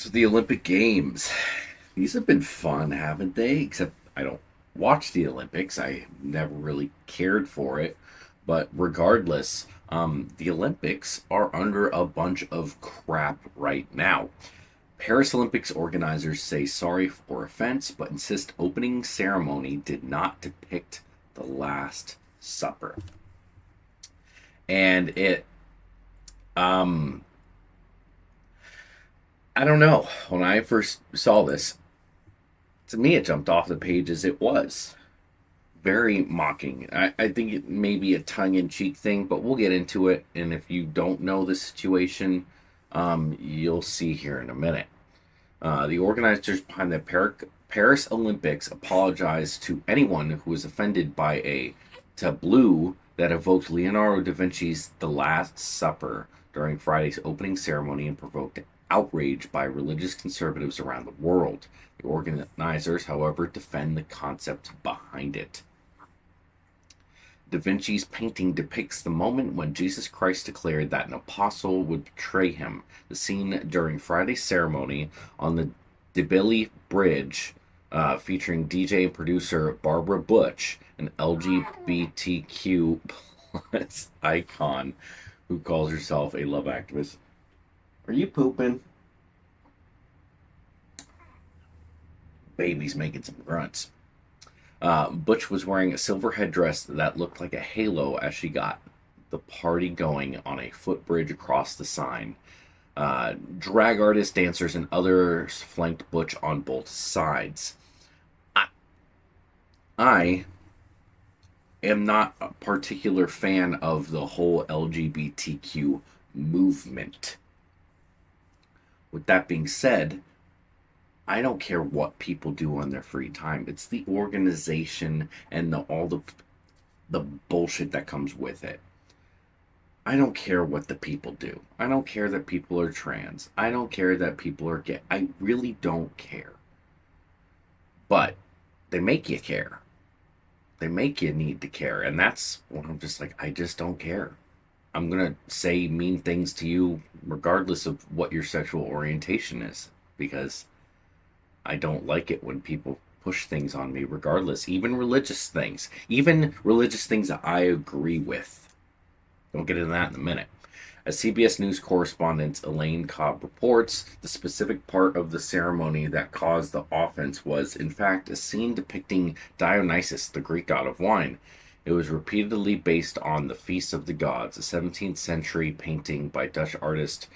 So the Olympic Games, these have been fun, haven't they? Except I don't watch the Olympics. I never really cared for it. But regardless, the Olympics are under a bunch of crap right now. Paris Olympics organizers say sorry for offense, but insist opening ceremony did not depict the Last Supper. And um, I don't know. When I first saw this, to me, it jumped off the page as it was very mocking. I think it may be a tongue in cheek thing, but we'll get into it. And if you don't know the situation, you'll see here in a minute. The organizers behind the Paris Olympics apologized to anyone who was offended by a tableau that evoked Leonardo da Vinci's The Last Supper during Friday's opening ceremony and provoked outrage by religious conservatives around the world. The organizers, however, defend the concept behind it. Da Vinci's painting depicts the moment when Jesus Christ declared that an apostle would betray him. The scene during Friday's ceremony on the Debilly Bridge, featuring DJ and producer Barbara Butch, an LGBTQ plus icon who calls herself a love activist. Are you pooping? Baby's making some grunts. Butch was wearing a silver headdress that looked like a halo as she got the party going on a footbridge across the sign. Drag artists, dancers, and others flanked Butch on both sides. I am not a particular fan of the whole LGBTQ movement. With that being said, I don't care what people do on their free time. It's the organization and all the bullshit that comes with it. I don't care what the people do. I don't care that people are trans. I don't care that people are gay. I really don't care. But they make you care. They make you need to care. And that's when I'm just like, I just don't care. I'm going to say mean things to you regardless of what your sexual orientation is. Because I don't like it when people push things on me regardless. Even religious things. Even religious things that I agree with. We'll get into that in a minute. As CBS News correspondent Elaine Cobb reports, the specific part of the ceremony that caused the offense was, in fact, a scene depicting Dionysus, the Greek god of wine. It was repeatedly based on the Feast of the Gods, a 17th century painting by Dutch artist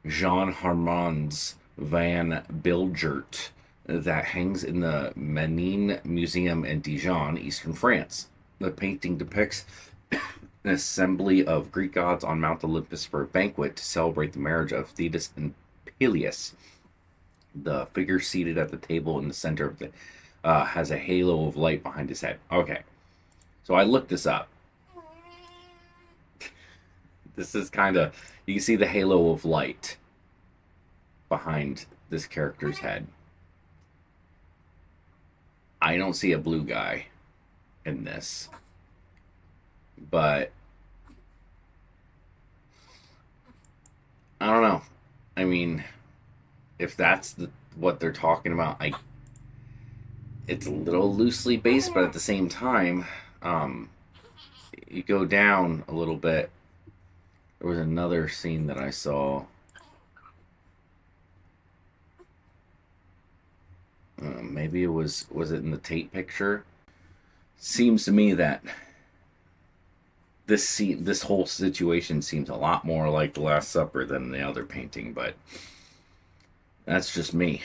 Jean Harmans van Bilgert that hangs in the Menin Museum in Dijon, eastern France. The painting depicts an assembly of Greek gods on Mount Olympus for a banquet to celebrate the marriage of Thetis and Peleus. The figure seated at the table in the center of the has a halo of light behind his head. Okay, so I looked this up. This is kind of, you can see the halo of light behind this character's head. I don't see a blue guy in this. But I don't know. I mean, if that's what they're talking about, it's a little loosely based, but at the same time, you go down a little bit. There was another scene that I saw. Maybe it was it in the Tate picture? Seems to me that this whole situation seems a lot more like the Last Supper than the other painting, but that's just me.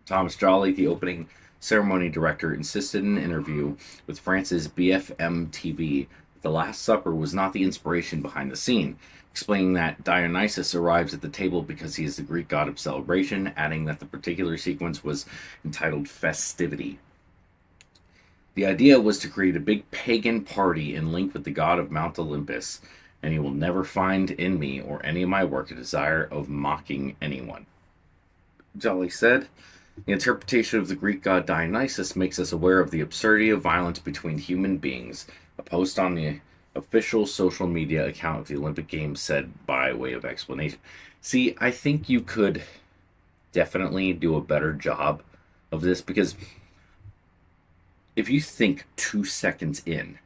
Thomas Jolly, the opening ceremony director, insisted in an interview with France's BFM TV that the Last Supper was not the inspiration behind the scene, explaining that Dionysus arrives at the table because he is the Greek god of celebration, adding that the particular sequence was entitled Festivity. The idea was to create a big pagan party in link with the god of Mount Olympus, and he will never find in me or any of my work a desire of mocking anyone. Jolly said, the interpretation of the Greek god Dionysus makes us aware of the absurdity of violence between human beings. A post on the official social media account of the Olympic Games said by way of explanation. See, I think you could definitely do a better job of this, because if you think 2 seconds in,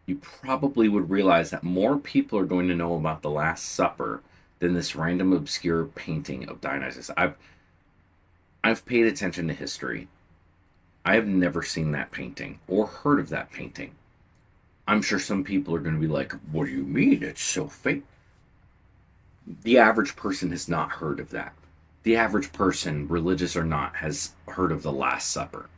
you probably would realize that more people are going to know about the Last Supper than this random obscure painting of Dionysus. I've paid attention to history. I have never seen that painting or heard of that painting. I'm sure some people are going to be like, "What do you mean? It's so fake." The average person has not heard of that. The average person, religious or not, has heard of the Last Supper.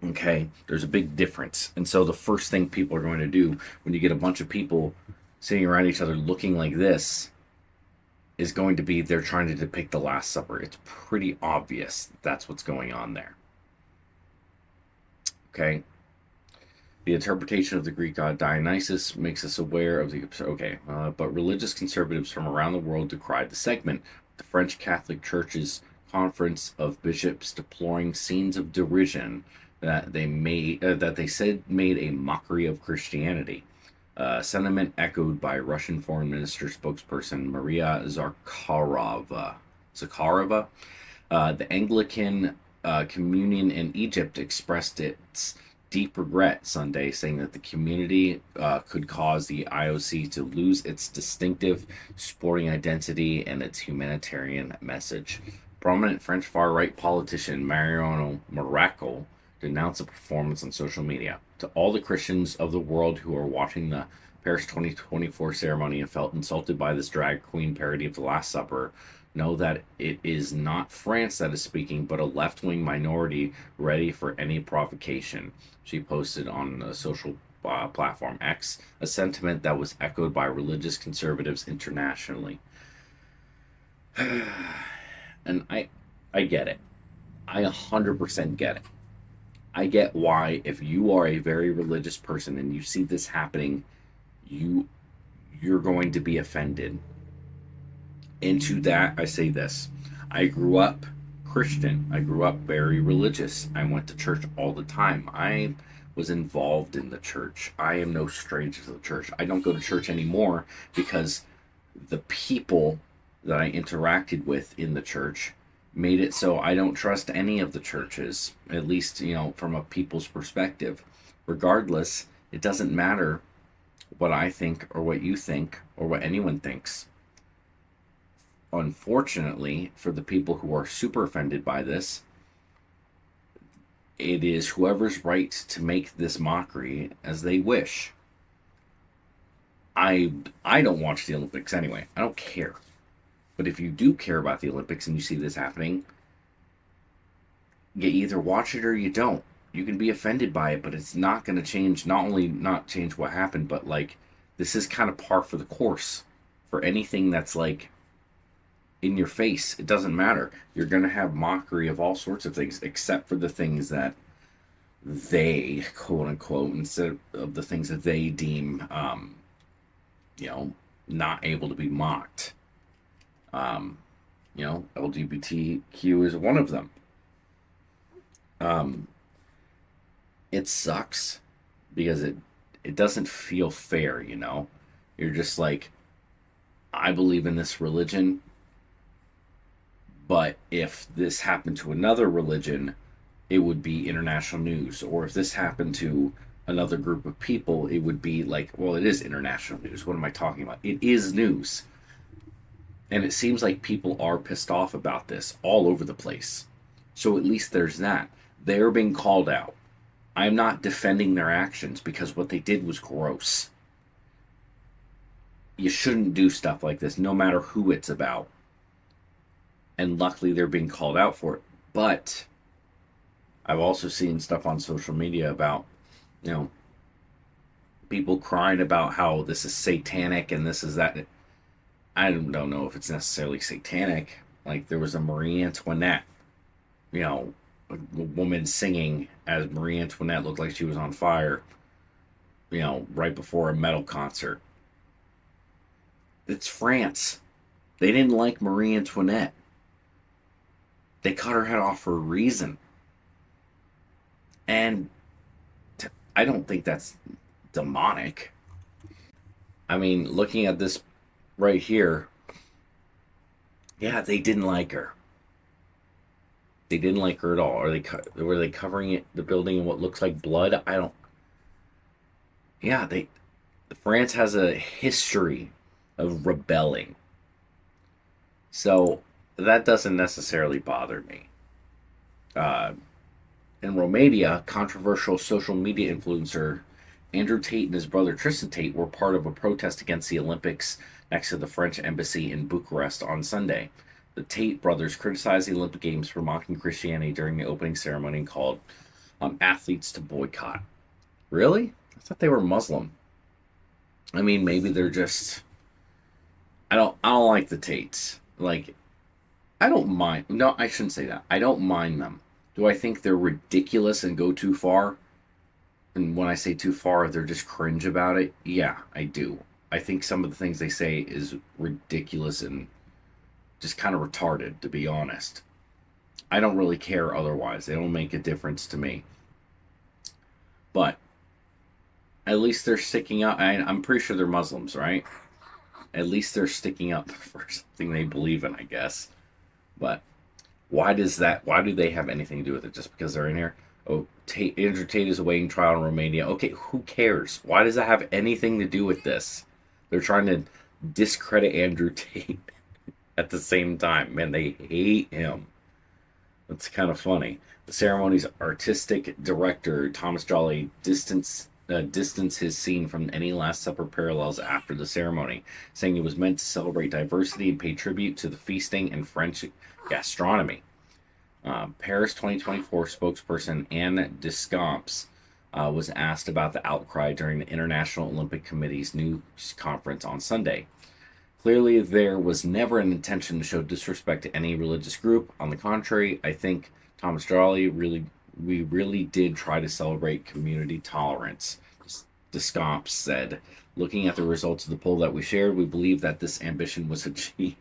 Okay, there's a big difference. And so the first thing people are going to do when you get a bunch of people sitting around each other looking like this is going to be they're trying to depict the Last Supper. It's pretty obvious that's what's going on there. Okay, the interpretation of the Greek god Dionysus makes us aware of the but religious conservatives from around the world decried the segment. The French Catholic Church's Conference of Bishops deploring scenes of derision that they said made a mockery of Christianity. Sentiment echoed by Russian Foreign Minister spokesperson Maria Zakharova. The Anglican Communion in Egypt expressed its deep regret Sunday, saying that the community could cause the IOC to lose its distinctive sporting identity and its humanitarian message. Prominent French far-right politician Mariano Maracle denounced the performance on social media. To all the Christians of the world who are watching the Paris 2024 ceremony and felt insulted by this drag queen parody of the Last Supper, know that it is not France that is speaking, but a left-wing minority ready for any provocation. She posted on the social platform X, a sentiment that was echoed by religious conservatives internationally. And I get it. I 100% get it. I get why, if you are a very religious person and you see this happening, you're going to be offended. And to that, I say this: I grew up Christian. I grew up very religious. I went to church all the time. I was involved in the church. I am no stranger to the church. I don't go to church anymore because the people that I interacted with in the church made it so I don't trust any of the churches, at least, from a people's perspective. Regardless, it doesn't matter what I think or what you think or what anyone thinks. Unfortunately, for the people who are super offended by this, it is whoever's right to make this mockery as they wish. I don't watch the Olympics anyway. I don't care. But if you do care about the Olympics and you see this happening, you either watch it or you don't. You can be offended by it, but it's not going to change, not only not change what happened, but like, this is kind of par for the course for anything that's like in your face. It doesn't matter. You're going to have mockery of all sorts of things, except for the things that they, quote unquote, instead of the things that they deem, not able to be mocked. LGBTQ is one of them. It sucks because it doesn't feel fair. You're just like, I believe in this religion, but if this happened to another religion, it would be international news. Or if this happened to another group of people, it would be like, well, it is international news. What am I talking about? It is news. And it seems like people are pissed off about this all over the place. So at least there's that. They're being called out. I'm not defending their actions because what they did was gross. You shouldn't do stuff like this, no matter who it's about. And luckily they're being called out for it. But I've also seen stuff on social media about, people crying about how this is satanic and this is that. I don't know if it's necessarily satanic. Like, there was a Marie Anthoinite, a woman singing as Marie Antoinette looked like she was on fire, right before a metal concert. It's France. They didn't like Marie Antoinette. They cut her head off for a reason. And I don't think that's demonic. I mean, looking at this right here, yeah, they didn't like her. They didn't like her at all. Were they covering the building in what looks like blood? I don't. Yeah, they. France has a history of rebelling, so that doesn't necessarily bother me. Uh, in Romania, controversial social media influencer Andrew Tate and his brother Tristan Tate were part of a protest against the Olympics next to the French embassy in Bucharest on Sunday. The Tate brothers criticized the Olympic Games for mocking Christianity during the opening ceremony and called on athletes to boycott. Really? I thought they were Muslim. I mean, maybe they're just. I don't like the Tates. Like, I don't mind. No, I shouldn't say that. I don't mind them. Do I think they're ridiculous and go too far? And when I say too far, they're just cringe about it. Yeah, I do. I think some of the things they say is ridiculous and just kind of retarded, to be honest. I don't really care otherwise. They don't make a difference to me. But at least they're sticking up. I'm pretty sure they're Muslims, right? At least they're sticking up for something they believe in, I guess. But why does that? Why do they have anything to do with it? Just because they're in here? Oh, Andrew Tate is awaiting trial in Romania. Okay, who cares? Why does that have anything to do with this? They're trying to discredit Andrew Tate at the same time. Man, they hate him. That's kind of funny. The ceremony's artistic director, Thomas Jolly, distance his scene from any Last Supper parallels after the ceremony, saying it was meant to celebrate diversity and pay tribute to the feasting and French gastronomy. Paris 2024 spokesperson Anne Descamps was asked about the outcry during the International Olympic Committee's news conference on Sunday. Clearly, there was never an intention to show disrespect to any religious group. On the contrary, I think Thomas Jolly we really did try to celebrate community tolerance, Descamps said. Looking at the results of the poll that we shared, we believe that this ambition was achieved.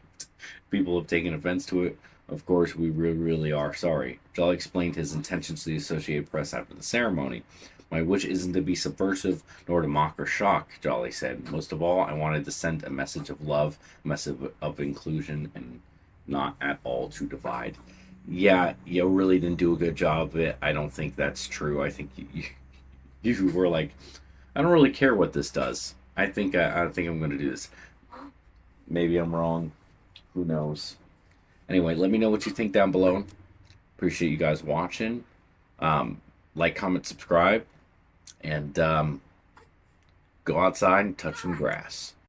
People have taken offense to it. Of course, we really are sorry. Jolly explained his intentions to the Associated Press after the ceremony. My wish isn't to be subversive nor to mock or shock, Jolly said. Most of all, I wanted to send a message of love, a message of inclusion, and not at all to divide. Yeah, you really didn't do a good job of it. I don't think that's true. I think you were like, I don't really care what this does. I think I'm going to do this. Maybe I'm wrong. Who knows? Anyway, let me know what you think down below. Appreciate you guys watching. Like, comment, subscribe, and go outside and touch some grass.